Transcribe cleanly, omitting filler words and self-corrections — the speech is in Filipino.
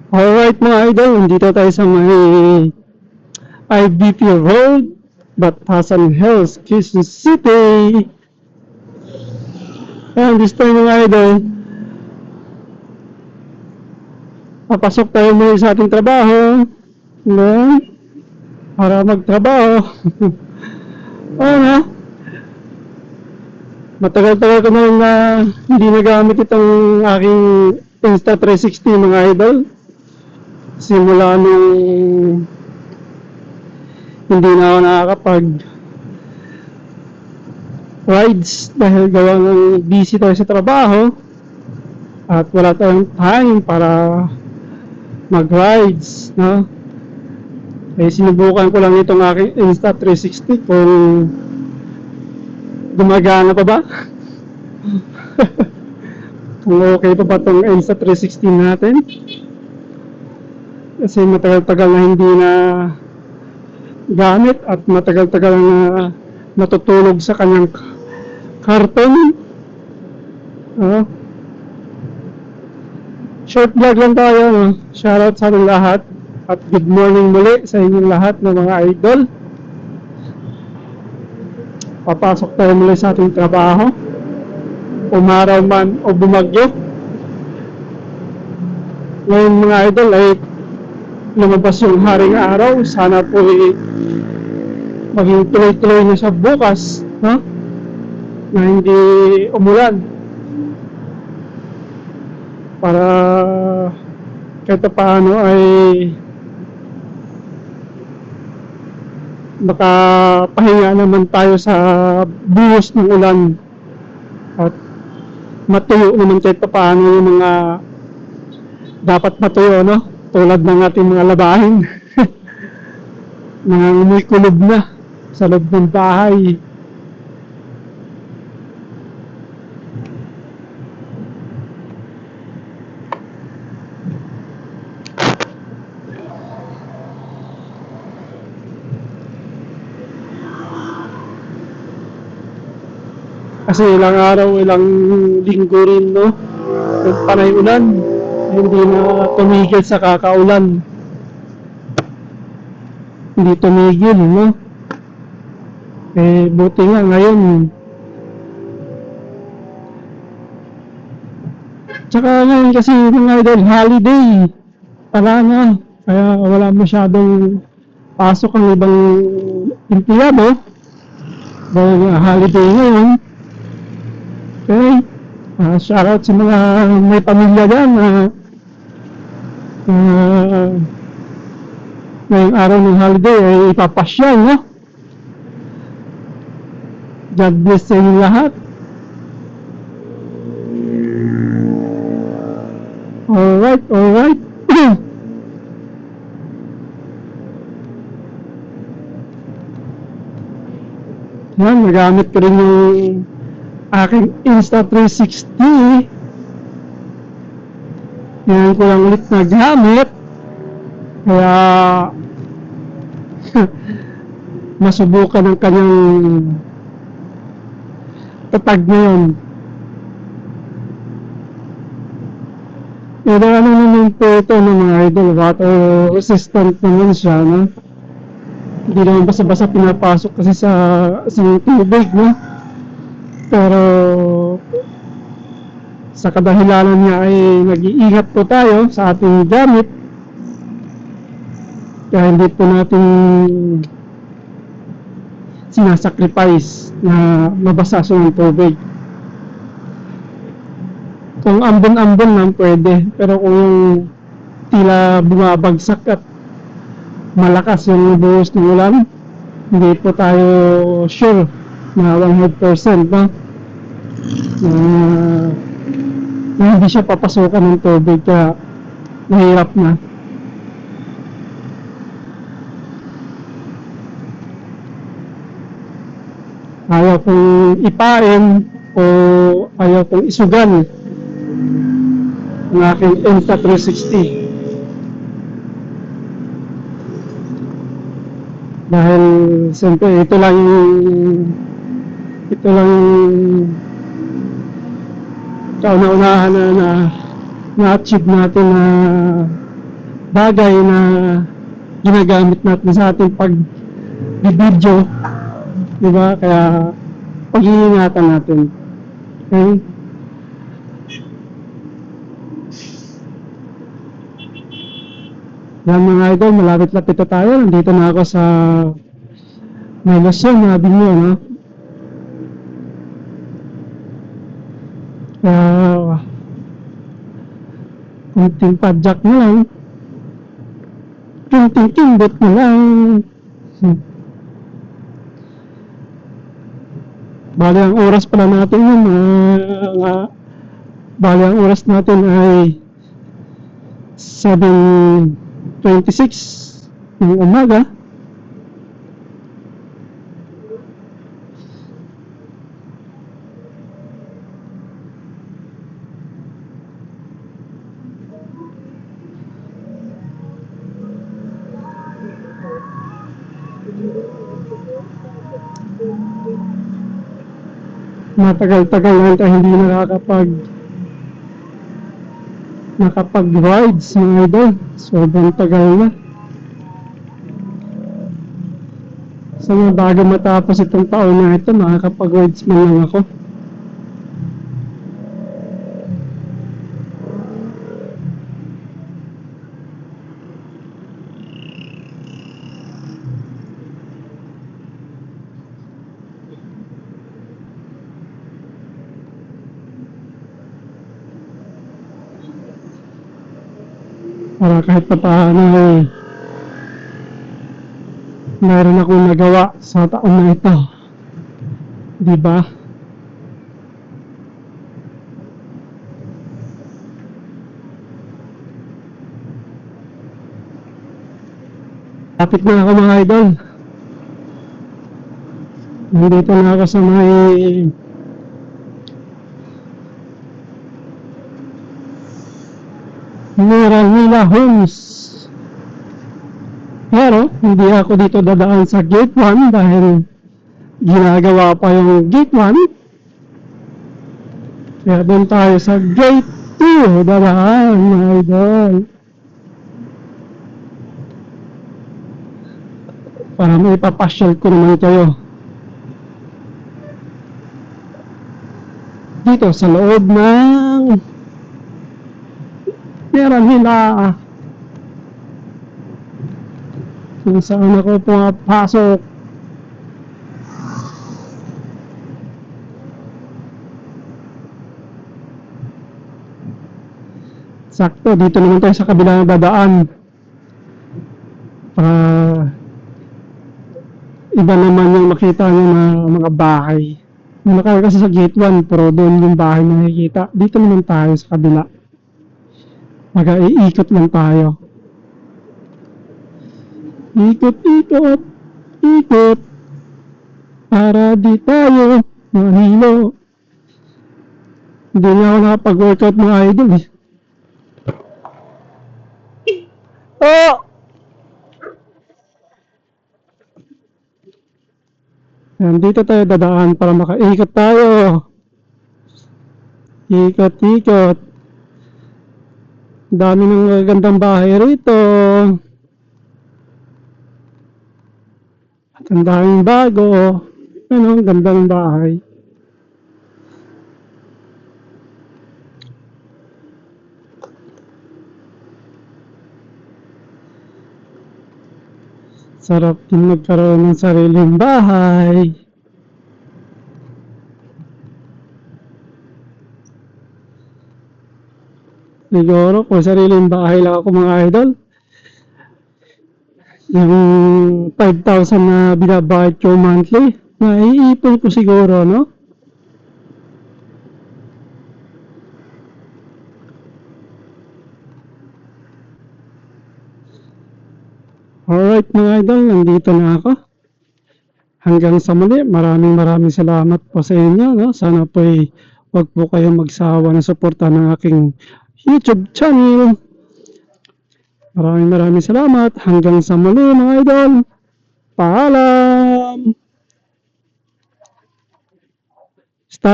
Alright mga idol, nandito tayo sa may IBP Road, Batasan Hills, Quezon City. Ayan, this time mga idol, papasok tayo muli sa ating trabaho. Ayan, para magtrabaho. Ayan ha, matagal-tagal ko na rin na hindi nagamit itong aking Insta360 mga idol. Simula nung hindi na ako nakakapag rides dahil gawa ng busy tayo sa trabaho at wala tayong time para mag rides, no? Eh sinubukan ko lang itong aking Insta360 kung gumagana pa ba. Kung okay pa ba itong Insta360 natin, kasi matagal-tagal na hindi na gamit at matagal-tagal na natutulog sa kanyang karton. Short vlog lang tayo, no? Shoutout sa ating lahat at good morning muli sa inyong lahat ng mga idol. Papasok tayo muli sa ating trabaho, umaraw man o bumagyo. Ngayon mga idol ay lumabas yung haring araw. Sana po maging tuloy-tuloy na siya bukas, no? Na hindi umulan, para kahit paano ay makapahinga naman tayo sa buhos ng ulan at matuyo naman kahit paano yung mga dapat matuyo, no? Tulad ng ating mga labahin. Mga umikulob na sa loob ng bahay. Kasi ilang araw, ilang linggo rin, no? Panay ulan, hindi na tumigil sa kakaulan. Hindi tumigil, no? Eh, buti nga ngayon. Tsaka ngayon kasi mga idol, holiday. Wala na. Kaya wala masyadong pasok ang ibang empleyado. Dahil holiday ngayon. Okay. Shoutout sa mga may pamilya dyan na ngayong araw ng holiday ay ipapasyal, no? God bless sa inyo lahat. Alright, alright. Yan, nagamit ko rin yung aking Insta360. Yan ko lang ulit nagamit. Kaya masubukan ang kanyang tatag ngayon. Pero ano naman po ito ng mga idol, water resistant naman siya, no? Hindi naman basta-basta pinapasok kasi sa tubig, no? Pero sa kadahilanan niya ay nag-iingat po tayo sa ating gamit, kaya hindi po natin sinasacrifice na mabasa sa tubig. Kung ambon-ambon lang pwede, pero kung tila bumabagsak at malakas yung buhos ng ulan, hindi po tayo sure na 100%, no? Na hindi siya papasukan ng tubig, kaya mahirap na. Ayaw kong ipain o ayaw kong isugan ang aking Insta360 dahil siyempre ito lang yung kauna-unahan na na-achieve natin na bagay na ginagamit natin sa ating pag-video, di ba? Kaya pag-iingatan natin. Okay? Yan mga idol, malapit-lapit na tayo. Nandito na ako sa may Luzon, nabi nyo, no? Kunting padjak na lang. Kunting kimbot na lang. Bali ang oras pala natin yun, bali ang oras natin ay 7:26 ng umaga. Matagal-tagal lang tayo hindi nakapag-rides mga idol. Sobrang tagal na. Sana bago matapos itong taon na ito, makakapag-rides man lang ako. Para kahit pa paano mayroon akong nagawa sa taon na ito, di ba? Lapit na ako mga idol. Nandito na ako sa may Miralmila Homes. Pero hindi ako dito dadaan sa gate 1 dahil ginagawa pa yung gate 1. Kaya doon tayo sa gate 2 dadaan mga idol. Para may papasyal ko naman kayo dito sa loob ng Miralmila, kung saan ako pumapasok. Sakto, dito naman tayo sa kabila ng dadaan. Iba naman yung makita nyo na mga bahay. Nakakaya kasi sa gate 1, pero doon yung bahay na nakikita. Dito naman tayo sa kabila. Mag-iikot lang tayo. Ikot, ikot, ikot. Para di tayo mahilo. Hindi na ako nakapag-workout mga idol eh. Oh! Yan, dito tayo dadaan para makaikot tayo. Ikot, ikot. Dami ng gandang bahay rito. At ang daming bago. Ano, gandang bahay. Sarap din magkaroon ng sariling bahay. Siguro kung sariling bahay lang ako mga idol, yung 5,000 na binabayad ko monthly, naiipon ko siguro, no? Alright mga idol, nandito na ako. Hanggang sa muli, maraming salamat po sa inyo, no? Sana po wag po kayong magsawa na suporta ng aking YouTube channel. Maraming salamat. Hanggang sa muli mga idol. Paalam! Stop.